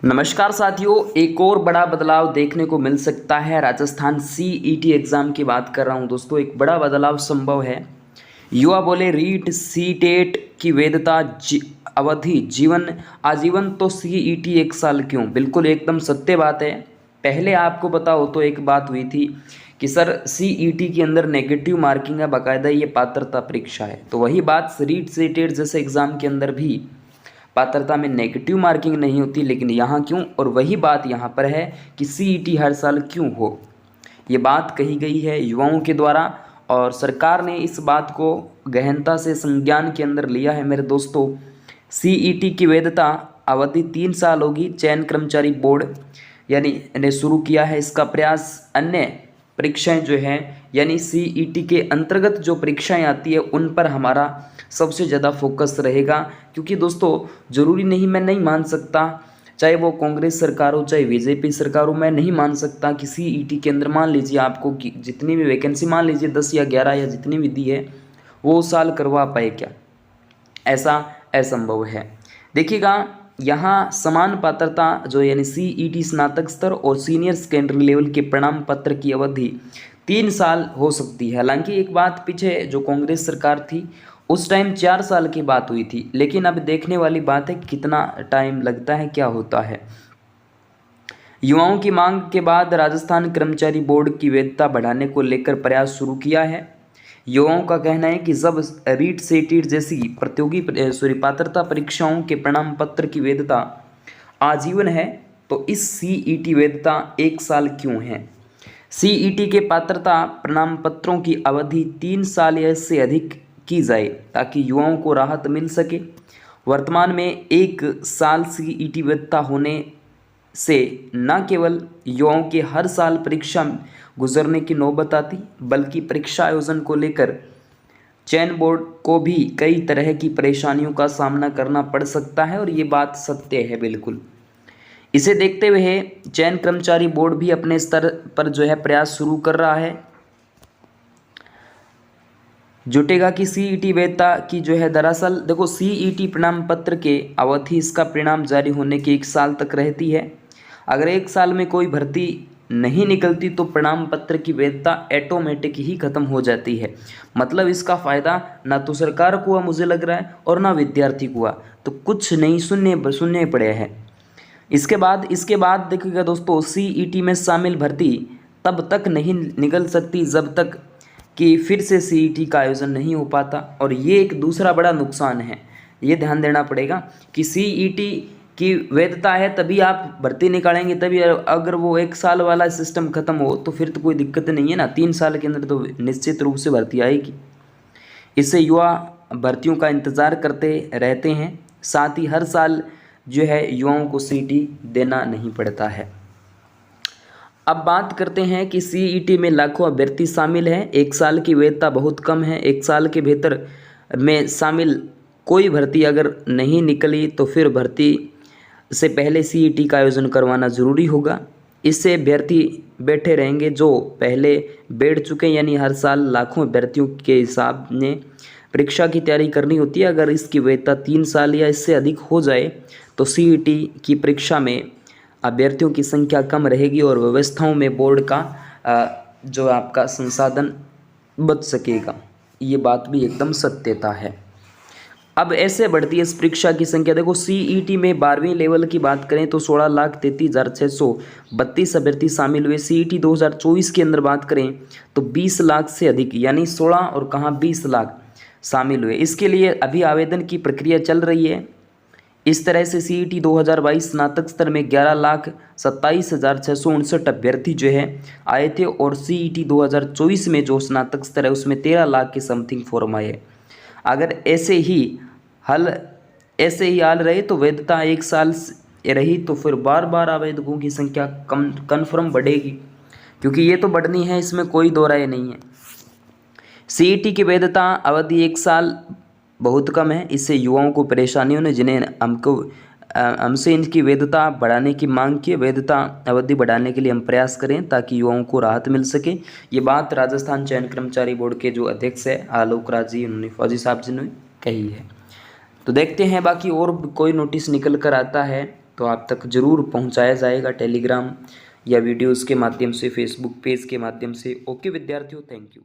नमस्कार साथियों, एक और बड़ा बदलाव देखने को मिल सकता है। राजस्थान सीईटी एग्ज़ाम की बात कर रहा हूं दोस्तों। एक बड़ा बदलाव संभव है। युवा बोले रीट सीटेट की वैधता अवधि जीवन आजीवन, तो सीईटी एक साल क्यों? बिल्कुल एकदम सत्य बात है। पहले आपको पता हो तो एक बात हुई थी कि सर सीईटी के अंदर नेगेटिव मार्किंग है, बाकायदा ये पात्रता परीक्षा है। तो वही बात रीट सीटेट जैसे एग्ज़ाम के अंदर भी पात्रता में नेगेटिव मार्किंग नहीं होती, लेकिन यहाँ क्यों? और वही बात यहाँ पर है कि सीईटी हर साल क्यों हो। ये बात कही गई है युवाओं के द्वारा और सरकार ने इस बात को गहनता से संज्ञान के अंदर लिया है मेरे दोस्तों। सीईटी की वैधता अवधि 3 साल होगी। चयन कर्मचारी बोर्ड यानी ने शुरू किया है इसका प्रयास। अन्य परीक्षाएं जो हैं यानी सीईटी के अंतर्गत जो परीक्षाएं आती है उन पर हमारा सबसे ज़्यादा फोकस रहेगा, क्योंकि दोस्तों ज़रूरी नहीं, मैं नहीं मान सकता, चाहे वो कांग्रेस सरकार हो चाहे बीजेपी सरकार हो, मैं नहीं मान सकता कि सीईटी के अंदर मान लीजिए आपको कि जितनी भी वैकेंसी मान लीजिए 10 या 11 या जितनी भी दी है वो उस साल करवा पाए क्या? ऐसा असंभव है। देखिएगा, यहाँ समान पात्रता जो यानी सीईटी स्नातक स्तर और सीनियर सेकेंडरी लेवल के प्रमाण पत्र की अवधि 3 साल हो सकती है। हालांकि एक बात पीछे जो कांग्रेस सरकार थी उस टाइम 4 साल की बात हुई थी, लेकिन अब देखने वाली बात है कितना टाइम लगता है, क्या होता है। युवाओं की मांग के बाद राजस्थान कर्मचारी बोर्ड की वैधता बढ़ाने को लेकर प्रयास शुरू किया है। युवाओं का कहना है कि जब रीट सेटीट जैसी पात्रता परीक्षाओं के प्रमाण पत्र की वैधता आजीवन है तो इस सीईटी वैधता 1 साल क्यों है? सीईटी के पात्रता प्रमाण पत्रों की अवधि 3 साल या इससे अधिक की जाए ताकि युवाओं को राहत मिल सके। वर्तमान में 1 साल सीईटी वैधता होने से न केवल युवाओं के हर साल परीक्षा गुजरने की नौबत आती, बल्कि परीक्षा आयोजन को लेकर चयन बोर्ड को भी कई तरह की परेशानियों का सामना करना पड़ सकता है, और ये बात सत्य है बिल्कुल। इसे देखते हुए चयन कर्मचारी बोर्ड भी अपने स्तर पर जो है प्रयास शुरू कर रहा है, जुटेगा कि सीईटी वैधता की जो है। दरअसल देखो, सीईटी प्रमाण पत्र के अवधि इसका परिणाम जारी होने के 1 साल तक रहती है। अगर 1 साल में कोई भर्ती नहीं निकलती तो प्रमाण पत्र की वैधता ऑटोमेटिक ही खत्म हो जाती है। मतलब इसका फ़ायदा ना तो सरकार को हुआ मुझे लग रहा है और ना विद्यार्थी को हुआ, तो कुछ नहीं सुनने पड़े हैं। इसके बाद देखिएगा दोस्तों, सीईटी में शामिल भर्ती तब तक नहीं निकल सकती जब तक कि फिर से सीईटी का आयोजन नहीं हो पाता। और ये एक दूसरा बड़ा नुकसान है, ये ध्यान देना पड़ेगा कि सीईटी की वैधता है तभी आप भर्ती निकालेंगे, तभी। अगर वो 1 साल वाला सिस्टम खत्म हो तो फिर तो कोई दिक्कत नहीं है ना, 3 साल के अंदर तो निश्चित रूप से भर्ती आएगी। इससे युवा भर्तियों का इंतज़ार करते रहते हैं, साथ ही हर साल जो है युवाओं को सीईटी देना नहीं पड़ता है। अब बात करते हैं कि सीईटी में लाखों अभ्यर्थी शामिल हैं, 1 साल की वैधता बहुत कम है। 1 साल के भीतर में शामिल कोई भर्ती अगर नहीं निकली तो फिर भर्ती से पहले सीईटी का आयोजन करवाना ज़रूरी होगा। इससे अभ्यर्थी बैठे रहेंगे जो पहले बैठ चुके हैं, यानी हर साल लाखों अभ्यर्थियों के हिसाब ने परीक्षा की तैयारी करनी होती है। अगर इसकी वैधता 3 साल या इससे अधिक हो जाए तो सीईटी की परीक्षा में अभ्यर्थियों की संख्या कम रहेगी और व्यवस्थाओं में बोर्ड का जो आपका संसाधन बच सकेगा। ये बात भी एकदम सत्यता है। अब ऐसे बढ़ती है इस परीक्षा की संख्या। देखो, सीईटी में 12वीं लेवल की बात करें तो 16,33,632 अभ्यर्थी शामिल हुए। सीईटी 2024 के अंदर बात करें तो 20 लाख से अधिक, यानी 16 और कहाँ 20 लाख शामिल हुए। इसके लिए अभी आवेदन की प्रक्रिया चल रही है। इस तरह से सीईटी 2022 स्नातक स्तर में 11,27,659 अभ्यर्थी जो है आए थे, और सीईटी 2024 में जो स्नातक स्तर है उसमें 13 लाख के समथिंग फॉर्म आए। अगर ऐसे ही हाल रहे तो वैधता 1 साल रही तो फिर बार बार आवेदकों की संख्या कन्फर्म बढ़ेगी, क्योंकि ये तो बढ़नी है, इसमें कोई दो राय नहीं है। सीईटी की वैधता अवधि 1 साल बहुत कम है। इससे युवाओं को परेशानियों ने जिन्हें हमसे इनकी वैधता बढ़ाने की मांग की, वैधता अवधि बढ़ाने के लिए हम प्रयास करें ताकि युवाओं को राहत मिल सके। ये बात राजस्थान चयन कर्मचारी बोर्ड के जो अध्यक्ष है आलोक राज जी, उन्होंने फौजी साहब जी ने कही है। तो देखते हैं बाकी और कोई नोटिस निकल कर आता है तो आप तक ज़रूर पहुंचाया जाएगा टेलीग्राम या वीडियोज़ के माध्यम से, फेसबुक पेज के माध्यम से। ओके विद्यार्थियों, थैंक यू।